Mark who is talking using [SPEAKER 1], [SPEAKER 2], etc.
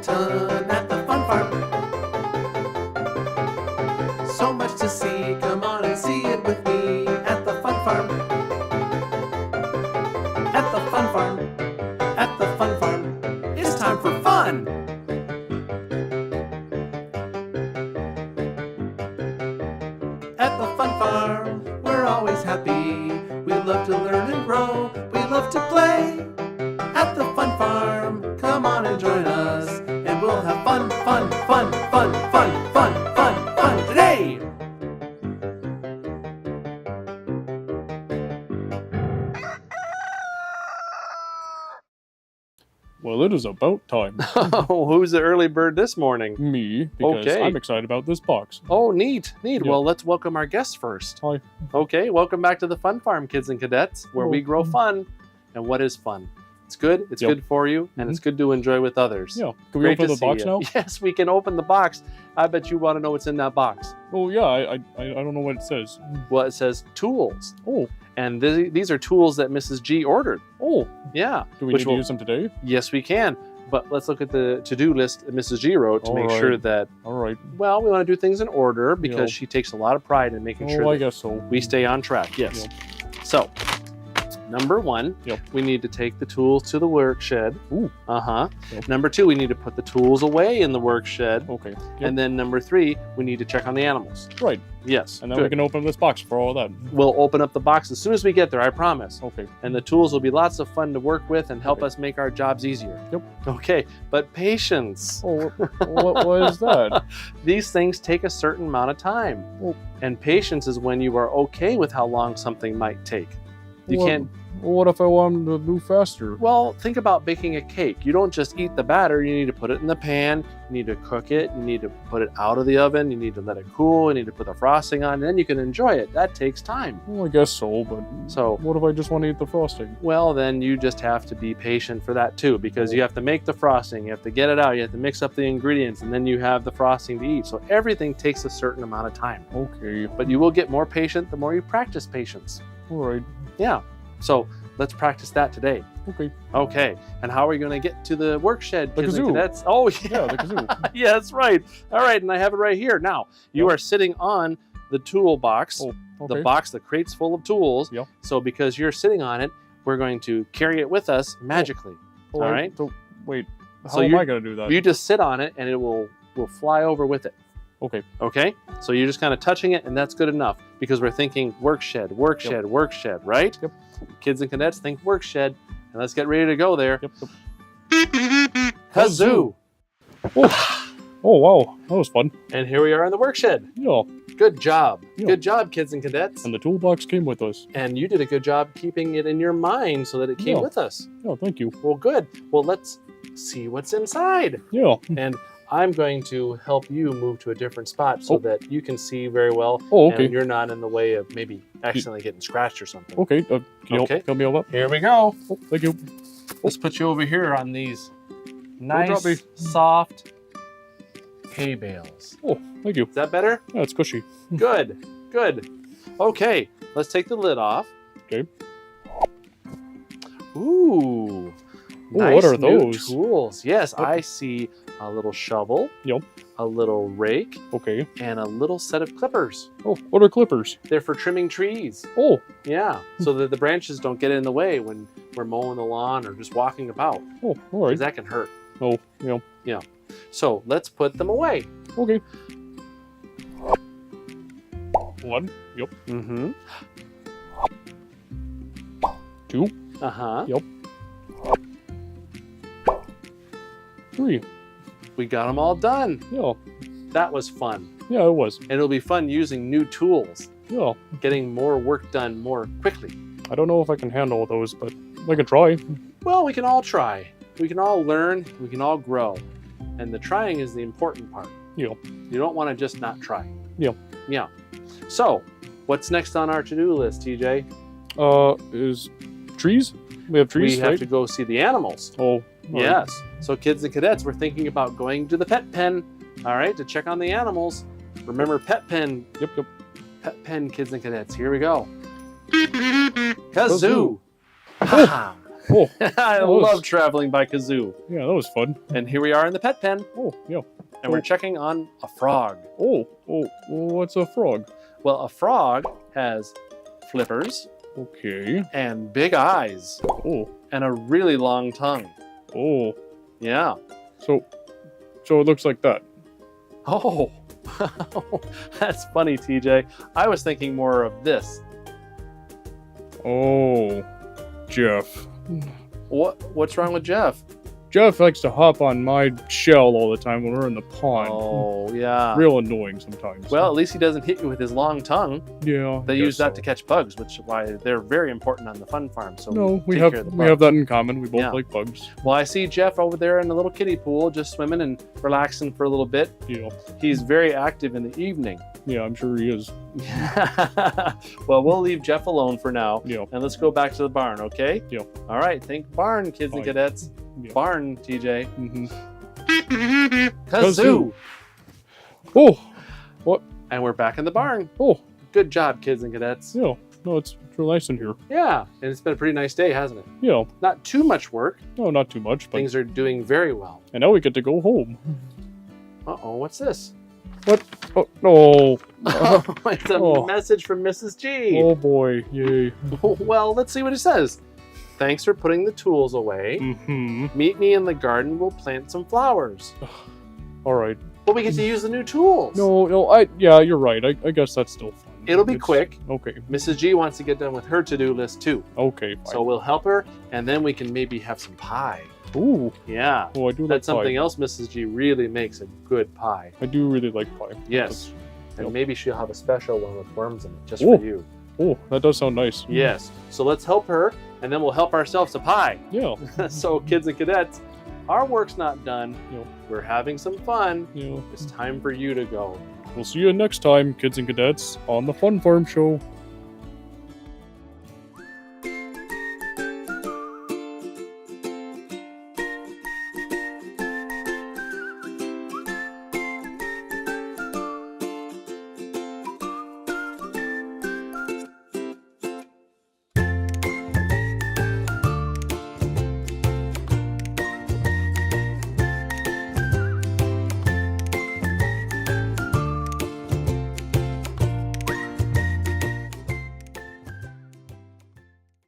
[SPEAKER 1] ton at the fun farm. So much to see, come on and see it with me at the fun farm. At the fun farm, at the fun farm, it's time for fun. At the fun farm, we're always happy. We love to learn and grow, we love to play. At the fun farm, come on and join us, and we'll have fun, fun, fun, fun, fun, fun, fun, fun today.
[SPEAKER 2] Well, it is about time.
[SPEAKER 3] Oh, who's the early bird this morning?
[SPEAKER 2] Me, because
[SPEAKER 3] Okay.
[SPEAKER 2] I'm excited about this box.
[SPEAKER 3] Oh, neat, neat.
[SPEAKER 2] Yeah.
[SPEAKER 3] Well, let's welcome our guests first.
[SPEAKER 2] Hi.
[SPEAKER 3] Okay, welcome back to the Fun Farm, kids and cadets, where we grow fun. And what is fun? It's good, it's good for you, and it's good to enjoy with others.
[SPEAKER 2] Yeah. Can we
[SPEAKER 3] Great
[SPEAKER 2] open
[SPEAKER 3] to
[SPEAKER 2] the box
[SPEAKER 3] see you.
[SPEAKER 2] now?
[SPEAKER 3] Yes, we can open the box. I bet you want to know what's in that box.
[SPEAKER 2] Oh, yeah. I don't know what it says.
[SPEAKER 3] Well, it says tools.
[SPEAKER 2] Oh.
[SPEAKER 3] And these are tools that Mrs. G ordered.
[SPEAKER 2] Oh.
[SPEAKER 3] Yeah.
[SPEAKER 2] Do we need to use them today?
[SPEAKER 3] Yes, we can. But let's look at the to-do list that Mrs. G wrote to make sure that,
[SPEAKER 2] All right.
[SPEAKER 3] well, we want to do things in order because
[SPEAKER 2] Yeah.
[SPEAKER 3] she takes a lot of pride in making
[SPEAKER 2] Oh,
[SPEAKER 3] sure
[SPEAKER 2] I
[SPEAKER 3] that
[SPEAKER 2] guess so.
[SPEAKER 3] we stay on track. Yes.
[SPEAKER 2] Yep.
[SPEAKER 3] So, number one,
[SPEAKER 2] Yep.
[SPEAKER 3] we need to take the tools to the work shed.
[SPEAKER 2] Ooh.
[SPEAKER 3] Yep. Number two, we need to put the tools away in the work shed.
[SPEAKER 2] Okay. Yep.
[SPEAKER 3] And then number three, we need to check on the animals.
[SPEAKER 2] Right.
[SPEAKER 3] Yes.
[SPEAKER 2] And then
[SPEAKER 3] good.
[SPEAKER 2] we can open this box for all that.
[SPEAKER 3] We'll open up the box as soon as we get there, I promise.
[SPEAKER 2] Okay.
[SPEAKER 3] And the tools will be lots of fun to work with and help
[SPEAKER 2] Okay.
[SPEAKER 3] us make our jobs easier.
[SPEAKER 2] Yep.
[SPEAKER 3] Okay, but patience.
[SPEAKER 2] Oh, what is that?
[SPEAKER 3] These things take a certain amount of time.
[SPEAKER 2] Oh.
[SPEAKER 3] And patience is when you are okay with how long something might take. You can't.
[SPEAKER 2] What if I want them to move faster?
[SPEAKER 3] Well, think about baking a cake. You don't just eat the batter. You need to put it in the pan. You need to cook it. You need to put it out of the oven. You need to let it cool. You need to put the frosting on. And then you can enjoy it. That takes time.
[SPEAKER 2] Well, I guess so, but
[SPEAKER 3] So,
[SPEAKER 2] what if I just want to eat the frosting?
[SPEAKER 3] well, then you just have to be patient for that too, because you have to make the frosting. You have to get it out. You have to mix up the ingredients, and then you have the frosting to eat. So everything takes a certain amount of time.
[SPEAKER 2] Okay.
[SPEAKER 3] But you will get more patient the more you practice patience.
[SPEAKER 2] All right.
[SPEAKER 3] Yeah. So let's practice that today.
[SPEAKER 2] Okay.
[SPEAKER 3] Okay. And how are we going to get to the work shed,
[SPEAKER 2] The
[SPEAKER 3] kids and
[SPEAKER 2] kazoo.
[SPEAKER 3] cadets? Oh,
[SPEAKER 2] Yeah, the kazoo.
[SPEAKER 3] yeah, that's right. All right, and I have it right here. Now, you
[SPEAKER 2] Yep.
[SPEAKER 3] are sitting on the toolbox,
[SPEAKER 2] Oh, okay.
[SPEAKER 3] the box, the crates full of tools.
[SPEAKER 2] Yep.
[SPEAKER 3] So because you're sitting on it, we're going to carry it with us magically.
[SPEAKER 2] Oh,
[SPEAKER 3] all right?
[SPEAKER 2] So, wait. How
[SPEAKER 3] So
[SPEAKER 2] am
[SPEAKER 3] you-
[SPEAKER 2] I going to do that?
[SPEAKER 3] You just sit on it, and it will fly over with it.
[SPEAKER 2] Okay.
[SPEAKER 3] Okay? So you're just kind of touching it, and that's good enough because we're thinking work shed, work shed, work shed, right?
[SPEAKER 2] Yep.
[SPEAKER 3] Kids and cadets, think work shed. And let's get ready to go there.
[SPEAKER 2] Yep.
[SPEAKER 3] Kazoo!
[SPEAKER 2] Oh, wow. That was fun.
[SPEAKER 3] And here we are in the work shed.
[SPEAKER 2] Yeah.
[SPEAKER 3] Good job.
[SPEAKER 2] Yeah.
[SPEAKER 3] Good job, kids and cadets.
[SPEAKER 2] And the toolbox came with us.
[SPEAKER 3] And you did a good job keeping it in your mind so that it came
[SPEAKER 2] Yeah.
[SPEAKER 3] with us.
[SPEAKER 2] Yeah, thank you.
[SPEAKER 3] Well, good. Well, let's see what's inside.
[SPEAKER 2] Yeah.
[SPEAKER 3] And I'm going to help you move to a different spot so that you can see very well.
[SPEAKER 2] Oh, okay.
[SPEAKER 3] And you're not in the way of maybe accidentally getting scratched or something.
[SPEAKER 2] Okay. Can you
[SPEAKER 3] Okay.
[SPEAKER 2] help me over?
[SPEAKER 3] Here we go.
[SPEAKER 2] Oh, thank you.
[SPEAKER 3] Let's put you over here on these
[SPEAKER 2] drop me.
[SPEAKER 3] nice, soft hay bales.
[SPEAKER 2] Oh, thank you.
[SPEAKER 3] Is that better?
[SPEAKER 2] Yeah, it's cushy.
[SPEAKER 3] Good. Good. Okay. Let's take the lid off.
[SPEAKER 2] Okay.
[SPEAKER 3] Ooh.
[SPEAKER 2] what are
[SPEAKER 3] new
[SPEAKER 2] those?
[SPEAKER 3] Tools. Yes,
[SPEAKER 2] What?
[SPEAKER 3] I see a little shovel,
[SPEAKER 2] Yep.
[SPEAKER 3] a little rake,
[SPEAKER 2] Okay.
[SPEAKER 3] and a little set of clippers.
[SPEAKER 2] Oh, what are clippers?
[SPEAKER 3] They're for trimming trees.
[SPEAKER 2] Oh,
[SPEAKER 3] Yeah, so that the branches don't get in the way when we're mowing the lawn or just walking about,
[SPEAKER 2] all
[SPEAKER 3] because
[SPEAKER 2] right.
[SPEAKER 3] that can hurt.
[SPEAKER 2] Oh, yeah.
[SPEAKER 3] So let's put them away.
[SPEAKER 2] Okay. One. Yep.
[SPEAKER 3] Mm-hmm.
[SPEAKER 2] Two.
[SPEAKER 3] Uh-huh.
[SPEAKER 2] Yep. Three.
[SPEAKER 3] We got them all done.
[SPEAKER 2] Yeah.
[SPEAKER 3] That was fun.
[SPEAKER 2] Yeah, it was.
[SPEAKER 3] And it'll be fun using new tools,
[SPEAKER 2] Yeah.
[SPEAKER 3] getting more work done more quickly.
[SPEAKER 2] I don't know if I can handle those, but I can try.
[SPEAKER 3] Well, we can all try. We can all learn. We can all grow. And the trying is the important part.
[SPEAKER 2] Yeah.
[SPEAKER 3] You don't want to just not try.
[SPEAKER 2] Yeah.
[SPEAKER 3] Yeah. So, what's next on our to-do list, TJ?
[SPEAKER 2] Is trees? We have trees,
[SPEAKER 3] We have
[SPEAKER 2] right?
[SPEAKER 3] to go see the animals.
[SPEAKER 2] Oh. all right.
[SPEAKER 3] Yes. So, kids and cadets, we're thinking about going to the pet pen, all right, to check on the animals. Remember, pet pen.
[SPEAKER 2] Yep.
[SPEAKER 3] Pet pen, kids and cadets. Here we go.
[SPEAKER 2] Kazoo.
[SPEAKER 3] Kazoo. Ha-ha.
[SPEAKER 2] Oh,
[SPEAKER 3] I
[SPEAKER 2] that was-
[SPEAKER 3] love traveling by Kazoo.
[SPEAKER 2] yeah, that was fun.
[SPEAKER 3] And here we are in the pet pen,
[SPEAKER 2] Oh, yeah.
[SPEAKER 3] and we're checking on a frog.
[SPEAKER 2] Oh, what's a frog?
[SPEAKER 3] Well, a frog has flippers
[SPEAKER 2] Okay.
[SPEAKER 3] and big eyes
[SPEAKER 2] Oh,
[SPEAKER 3] and a really long tongue.
[SPEAKER 2] oh.
[SPEAKER 3] Yeah.
[SPEAKER 2] So it looks like that.
[SPEAKER 3] Oh, that's funny, TJ. I was thinking more of this.
[SPEAKER 2] Oh, Jeff.
[SPEAKER 3] What's wrong with Jeff?
[SPEAKER 2] Jeff likes to hop on my shell all the time when we're in the pond.
[SPEAKER 3] Oh, yeah.
[SPEAKER 2] Real annoying sometimes.
[SPEAKER 3] Well, at least he doesn't hit you with his long tongue.
[SPEAKER 2] yeah.
[SPEAKER 3] They
[SPEAKER 2] I
[SPEAKER 3] use
[SPEAKER 2] guess
[SPEAKER 3] that
[SPEAKER 2] so.
[SPEAKER 3] to catch bugs, which is why they're very important on the fun farm. So
[SPEAKER 2] No, we
[SPEAKER 3] take
[SPEAKER 2] have
[SPEAKER 3] care of the
[SPEAKER 2] we have
[SPEAKER 3] bugs.
[SPEAKER 2] that in common. We both
[SPEAKER 3] Yeah.
[SPEAKER 2] like bugs.
[SPEAKER 3] Well, I see Jeff over there in the little kiddie pool, just swimming and relaxing for a little bit.
[SPEAKER 2] Yeah.
[SPEAKER 3] He's very active in the evening.
[SPEAKER 2] Yeah, I'm sure he is.
[SPEAKER 3] Well, we'll leave Jeff alone for now,
[SPEAKER 2] Yeah.
[SPEAKER 3] and let's go back to the barn, okay?
[SPEAKER 2] Yeah.
[SPEAKER 3] All right, think barn, kids and
[SPEAKER 2] Fine.
[SPEAKER 3] cadets.
[SPEAKER 2] Yeah.
[SPEAKER 3] Barn, TJ.
[SPEAKER 2] Mm-hmm.
[SPEAKER 3] Kazoo.
[SPEAKER 2] Oh,
[SPEAKER 3] And we're back in the barn.
[SPEAKER 2] oh,
[SPEAKER 3] Good job, kids and cadets.
[SPEAKER 2] yeah. No, it's real nice in here.
[SPEAKER 3] Yeah, and it's been a pretty nice day, hasn't it?
[SPEAKER 2] Yeah.
[SPEAKER 3] Not too much work.
[SPEAKER 2] No, not too much, but
[SPEAKER 3] Things are doing very well.
[SPEAKER 2] and now we get to go home.
[SPEAKER 3] Uh-oh, what's this?
[SPEAKER 2] Oh no.
[SPEAKER 3] It's a
[SPEAKER 2] Oh.
[SPEAKER 3] message from Mrs. G.
[SPEAKER 2] Oh boy. Yay.
[SPEAKER 3] Well, let's see what it says. Thanks for putting the tools away.
[SPEAKER 2] Mm-hmm.
[SPEAKER 3] Meet me in the garden. We'll plant some flowers.
[SPEAKER 2] All right.
[SPEAKER 3] But we get to use the new tools.
[SPEAKER 2] No, yeah, you're right. I guess that's still fun.
[SPEAKER 3] It'll be quick.
[SPEAKER 2] Okay.
[SPEAKER 3] Mrs. G wants to get done with her to-do list too.
[SPEAKER 2] Okay, fine.
[SPEAKER 3] So we'll help her, and then we can maybe have some pie.
[SPEAKER 2] Ooh.
[SPEAKER 3] Yeah.
[SPEAKER 2] Oh, I do like
[SPEAKER 3] That's
[SPEAKER 2] pie.
[SPEAKER 3] something else Mrs. G really makes a good pie.
[SPEAKER 2] I do really like pie.
[SPEAKER 3] Yes. And
[SPEAKER 2] Yep.
[SPEAKER 3] maybe she'll have a special one with worms in it, just
[SPEAKER 2] Ooh.
[SPEAKER 3] for you.
[SPEAKER 2] Oh, that does sound nice.
[SPEAKER 3] Yes. So let's help her, and then we'll help ourselves a pie.
[SPEAKER 2] Yeah.
[SPEAKER 3] So, kids and cadets, our work's not done.
[SPEAKER 2] Yep.
[SPEAKER 3] We're having some fun.
[SPEAKER 2] Yeah.
[SPEAKER 3] It's time for you to go.
[SPEAKER 2] We'll see you next time, kids and cadets, on the Fun Farm Show.